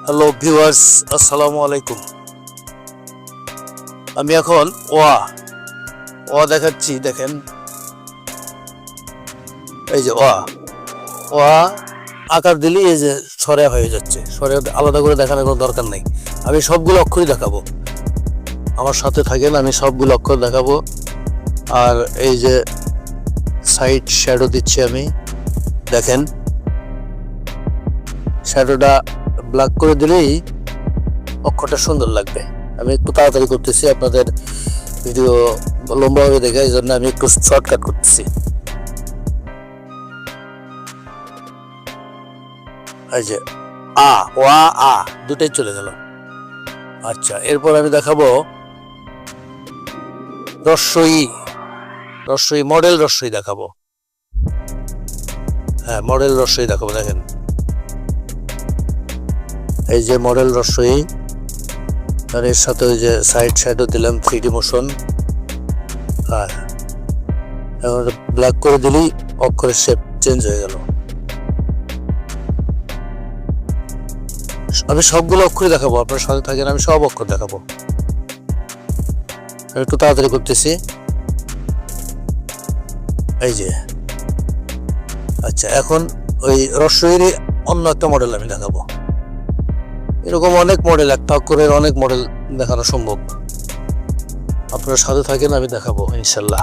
Hello viewers, আসসালামু আলাইকুম। আমি এখন ওয়া দেখাচ্ছি। দেখেন, এই যে ওয়া আকার দিলে এই যে সরে হয়ে যাচ্ছে। সরে আলাদা করে দেখানোর কোনো দরকার নেই। আমি সবগুলো অক্ষরই দেখাবো, আমার সাথে থাকেন। আমি সবগুলো অক্ষর দেখাবো। আর এই যে সাইড শ্যাডো দিচ্ছি আমি, দেখেন শ্যাডোটা ব্ল্যাক করে দিলেই অক্ষরটা সুন্দর লাগবে। আমি একটু তাড়াতাড়ি করতেছি, আপনাদের ভিডিও লম্বা হবে দেখে, এই জন্য আমি একটু শর্টকাট করতেছি। এই যে আ দুটাই চলে গেল। আচ্ছা, এরপর আমি দেখাবো রস্বই মডেল রস্বই দেখাবো। হ্যাঁ, মডেল রস্বই দেখাবো। দেখেন, এই যে মডেল রস্বই, আর এর সাথে ওই যে সাইড শ্যাডো দিলাম 3D মোশন। আর ব্ল্যাক করে দিলেই অক্ষরের শেপ চেঞ্জ হয়ে গেল। আমি সবগুলো অক্ষরই দেখাবো, আপনার সাথে থাকেন। আমি সব অক্ষর দেখাবো, একটু তাড়াতাড়ি করতেছি। এই যে আচ্ছা, এখন ওই রস্বইয়েরই অন্য একটা মডেল আমি দেখাবো। এরকম অনেক মডেল, একটা অক্ষরের অনেক মডেল দেখানো সম্ভব। আপনার সাথে থাকেন, আমি দেখাবো ইনশাল্লাহ।